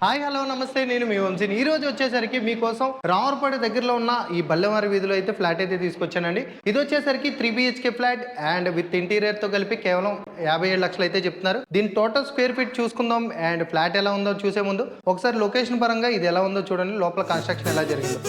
Hi hello నమస్తే నేను మీ వంశీని ఈ రోజు వచ్చేసరికి మీకోసం రామర్పేట దగ్గరలో ఉన్న ఈ బల్లెవారి వీధిలో అయితే ఫ్లాట్ అయితే తీసుకొచ్చానండి. ఇది వచ్చేసరికి 3 BHK flat and with interior తో కలిపి కేవలం 57 లక్షలు అయితే చెప్తున్నారు. దీని టోటల్ స్క్వేర్ ఫీట్ చూసుకుందాం అండ్ ఫ్లాట్ ఎలా ఉందో చూసే ముందు ఒకసారి లొకేషన్ పరంగా ఇది ఎలా ఉందో చూడండి, లోపల కన్స్ట్రక్షన్ ఎలా జరిగిందో.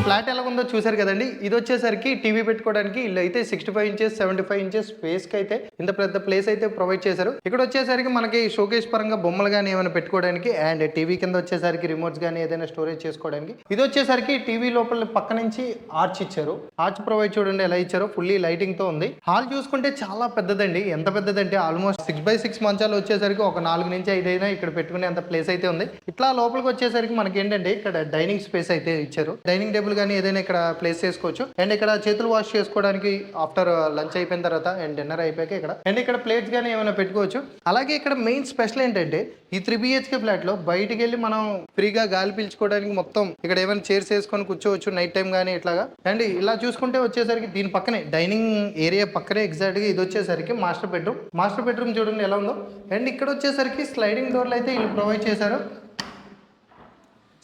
ఫ్లాట్ ఎలా ఉందో చూసారు కదండి. ఇది వచ్చేసరికి టీవీ పెట్టుకోవడానికి ఇల్లు అయితే 65 ఇంచెస్ 75 ఇంచెస్ స్పేస్ కి అయితే ఇంత పెద్ద ప్లేస్ అయితే ప్రొవైడ్ చేశారు. ఇక్కడ వచ్చేసరికి మనకి షోకేస్ పరంగా బొమ్మలు కానీ ఏమైనా పెట్టుకోవడానికి అండ్ టీవీ కింద వచ్చేసరికి రిమోట్స్ కానీ ఏదైనా స్టోరేజ్ చేసుకోవడానికి. ఇది వచ్చేసరికి టీవీ లోపల పక్క నుంచి ఆర్చ్ ఇచ్చారు. ఆర్చ్ ప్రొవైడ్ చూడండి ఎలా ఇచ్చారో, ఫుల్లీ లైటింగ్ తో ఉంది. హాల్ చూసుకుంటే చాలా పెద్దదండి. ఎంత పెద్దదంటే ఆల్మోస్ట్ 6x6 మంచాలు వచ్చేసరికి ఒక 4 నుంచి 5 అయినా ఇక్కడ పెట్టుకునే అంత ప్లేస్ అయితే ఉంది. ఇట్లా లోపలికి వచ్చేసరికి మనకి ఏంటంటే ఇక్కడ డైనింగ్ స్పేస్ అయితే ఇచ్చారు. డైనింగ్ టేబుల్ కానీ ఏదైనా ఇక్కడ ప్లేస్ చేసుకోవచ్చు. అండ్ ఇక్కడ చేతులు వాష్ చేసుకోవడానికి ఆఫ్టర్ లంచ్ అయిపోయిన తర్వాత అండ్ డిన్నర్ అయిపోయాక ఇక్కడ ప్లేట్స్ కానీ ఏమైనా పెట్టుకోవచ్చు. అలాగే ఇక్కడ మెయిన్ స్పెషల్ ఏంటంటే ఈ 3 BHK ఫ్లాట్ లో బయటికి వెళ్ళి మనం ఫ్రీగా గాలి పీల్చుకోవడానికి మొత్తం ఇక్కడ ఏమైనా చైర్స్ వేసుకొని కూర్చోవచ్చు నైట్ టైం కానీ ఇట్లాగా. అండ్ ఇలా చూసుకుంటే వచ్చేసరికి దీని పక్కనే డైనింగ్ ఏరియా పక్కనే ఎగ్జాక్ట్ గా ఇది వచ్చేసరికి మాస్టర్ బెడ్రూమ్ చూడండి ఎలా ఉందో. అండ్ ఇక్కడ వచ్చేసరికి స్లైడింగ్ డోర్లు అయితే వీళ్ళు ప్రొవైడ్ చేశారు.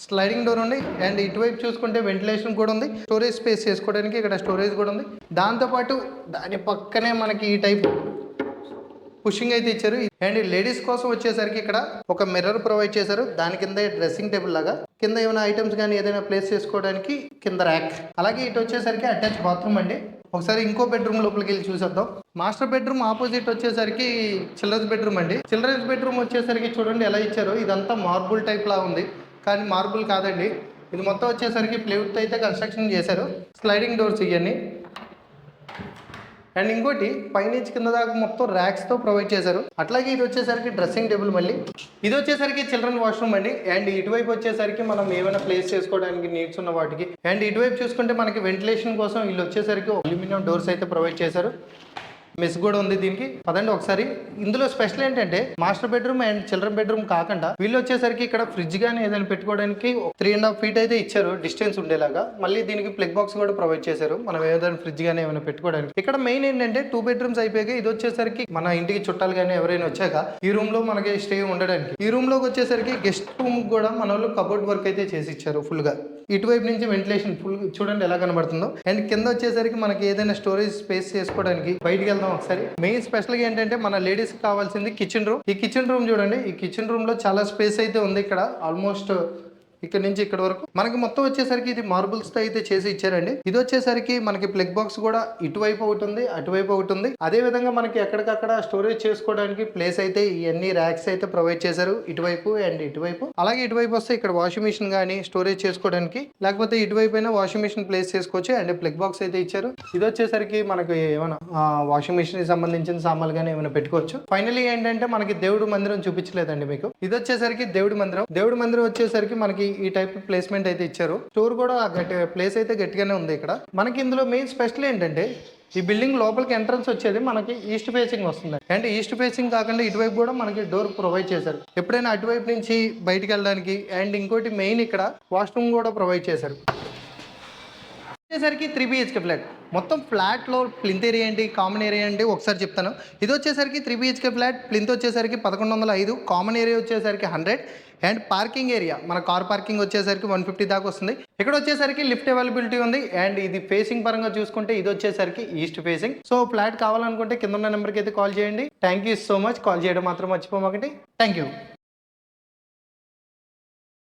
స్లైడింగ్ డోర్ ఉంది అండ్ ఇటువైపు చూసుకుంటే వెంటిలేషన్ కూడా ఉంది. స్టోరేజ్ స్పేస్ చేసుకోవడానికి ఇక్కడ స్టోరేజ్ కూడా ఉంది. దాంతోపాటు దాని పక్కనే మనకి ఈ టైప్ పుషింగ్ అయితే ఇచ్చారు. అండ్ లేడీస్ కోసం వచ్చేసరికి ఇక్కడ ఒక మిర్రర్ ప్రొవైడ్ చేశారు. దాని కింద డ్రెస్సింగ్ టేబుల్ లాగా కింద ఏమైనా ఐటమ్స్ కానీ ఏదైనా ప్లేస్ చేసుకోవడానికి కింద ర్యాక్. అలాగే ఇటు వచ్చేసరికి అటాచ్ బాత్రూమ్ అండి. ఒకసారి ఇంకో బెడ్రూమ్ లోపలికి వెళ్ళి చూసేద్దాం. మాస్టర్ బెడ్రూమ్ ఆపోజిట్ వచ్చేసరికి చిల్డ్రన్స్ బెడ్రూమ్ అండి. చిల్డ్రన్స్ బెడ్రూమ్ వచ్చేసరికి చూడండి ఎలా ఇచ్చారో. ఇదంతా మార్బుల్ టైప్ లా ఉంది కానీ మార్బుల్ కాదండి. ఇది మొత్తం వచ్చేసరికి ప్లేవుడ్తో అయితే కన్స్ట్రక్షన్ చేశారు. స్లైడింగ్ డోర్స్ ఇవన్నీ. అండ్ ఇంకోటి పైనుంచి కింద దాకా మొత్తం ర్యాక్స్తో ప్రొవైడ్ చేశారు. అట్లాగే ఇది వచ్చేసరికి డ్రెస్సింగ్ టేబుల్. మళ్ళీ ఇది వచ్చేసరికి చిల్డ్రన్ వాష్రూమ్ అండి. అండ్ ఇటువైపు వచ్చేసరికి మనం ఏమైనా ప్లేస్ చేసుకోవడానికి నీడ్స్ ఉన్న వాటికి. అండ్ ఇటువైపు చూసుకుంటే మనకి వెంటిలేషన్ కోసం వీళ్ళు వచ్చేసరికి అల్యూమినియం డోర్స్ అయితే ప్రొవైడ్ చేశారు. మెస్ కూడా ఉంది దీనికి. పదండి ఒకసారి. ఇందులో స్పెషల్ ఏంటంటే master bedroom and children bedroom కాకుండా వీళ్ళు వచ్చేసరికి ఇక్కడ ఫ్రిడ్జ్ కానీ ఏదైనా పెట్టుకోవడానికి 3.5 feet అయితే ఇచ్చారు డిస్టెన్స్ ఉండేలాగా. మళ్ళీ దీనికి ప్లగ్ బాక్స్ కూడా ప్రొవైడ్ చేశారు మనం ఏదైనా ఫ్రిడ్జ్ కానీ ఏమైనా పెట్టుకోవడానికి. ఇక్కడ మెయిన్ ఏంటంటే 2 bedrooms అయిపోయాక ఇది వచ్చేసరికి మన ఇంటికి చుట్టాలు కానీ ఎవరైనా వచ్చాక ఈ రూమ్ లో మనకి స్టే ఉండడానికి. ఈ రూమ్ లోకి వచ్చేసరికి గెస్ట్ రూమ్ కూడా మన వాళ్ళు కబోర్డ్ వర్క్ అయితే చేసి ఇచ్చారు ఫుల్ గా. ఇటువైపు నుంచి వెంటిలేషన్ ఫుల్ చూడండి ఎలా కనబడుతుందో. అండ్ కింద వచ్చేసరికి మనకి ఏదైనా స్టోరేజ్ స్పేస్ చేసుకోవడానికి బయటికి వెళ్దాం ఒకసారి. మెయిన్ స్పెషల్ గా ఏంటంటే మన లేడీస్ కావాల్సింది కిచెన్ రూమ్. ఈ కిచెన్ రూమ్ చూడండి. ఈ కిచెన్ రూమ్ లో చాలా స్పేస్ అయితే ఉంది. ఇక్కడ ఆల్మోస్ట్ ఇక్కడ నుంచి ఇక్కడ వరకు మనకి మొత్తం వచ్చేసరికి ఇది మార్బుల్స్ తో అయితే చేసి ఇచ్చారండి. ఇది వచ్చేసరికి మనకి ప్లగ్ బాక్స్ కూడా ఇటువైపు ఒకటి ఉంది, అటువైపు ఒకటి ఉంది. అదే విధంగా మనకి ఎక్కడికక్కడ స్టోరేజ్ చేసుకోవడానికి ప్లేస్ అయితే ఇవన్నీ ర్యాక్స్ అయితే ప్రొవైడ్ చేశారు ఇటువైపు అండ్ ఇటువైపు. అలాగే ఇటువైపు వస్తే ఇక్కడ వాషింగ్ మిషన్ గానీ స్టోరేజ్ చేసుకోవడానికి, లేకపోతే ఇటువైపు అయినా వాషింగ్ మిషన్ ప్లేస్ చేసుకోవచ్చు. అండ్ ప్లగ్ బాక్స్ అయితే ఇచ్చారు. ఇది వచ్చేసరికి మనకి ఏమైనా వాషింగ్ మిషన్ కి సంబంధించిన సామాన్లు కానీ ఏమైనా పెట్టుకోవచ్చు. ఫైనలీ ఏంటంటే మనకి దేవుడు మందిరం చూపించలేదండి మీకు. ఇది వచ్చేసరికి దేవుడి మందిరం వచ్చేసరికి మనకి ఈ టైప్ ప్లేస్మెంట్ అయితే ఇచ్చారు. స్టోర్ కూడా ప్లేస్ అయితే గట్టిగానే ఉంది. ఇక్కడ మనకి ఇందులో మెయిన్ స్పెషల్ ఏంటంటే ఈ బిల్డింగ్ లోపలికి ఎంట్రన్స్ వచ్చేది మనకి ఈస్ట్ ఫేసింగ్ వస్తుంది. అండ్ ఈస్ట్ ఫేసింగ్ కాకుండా ఇటువైపు కూడా మనకి డోర్ ప్రొవైడ్ చేశారు ఎప్పుడైనా అటువైపు నుంచి బయటికి వెళ్ళడానికి. అండ్ ఇంకోటి మెయిన్ ఇక్కడ వాష్రూమ్ కూడా ప్రొవైడ్ చేశారు. వచ్చేసరికి 3 BHK ఫ్లాట్. మొత్తం ఫ్లాట్లో ప్లింత్ ఏరియా ఏంటి, కామన్ ఏరియా ఏంటి ఒకసారి చెప్తాను. ఇది వచ్చేసరికి 3 BHK ఫ్లాట్. ప్లింత్ వచ్చేసరికి 1105, కామన్ ఏరియా వచ్చేసరికి 100 అండ్ పార్కింగ్ ఏరియా మన కార్ పార్కింగ్ వచ్చేసరికి 150 దాకా వస్తుంది. ఇక్కడ వచ్చేసరికి లిఫ్ట్ అవైలబిలిటీ ఉంది. అండ్ ఇది ఫేసింగ్ పరంగా చూసుకుంటే ఇది వచ్చేసరికి ఈస్ట్ ఫేసింగ్. సో ఫ్లాట్ కావాలనుకుంటే కింద ఉన్న నెంబర్కి అయితే కాల్ చేయండి. Thank you so much. Call చేయడం మాత్రం మర్చిపోమాకండి. Thank you.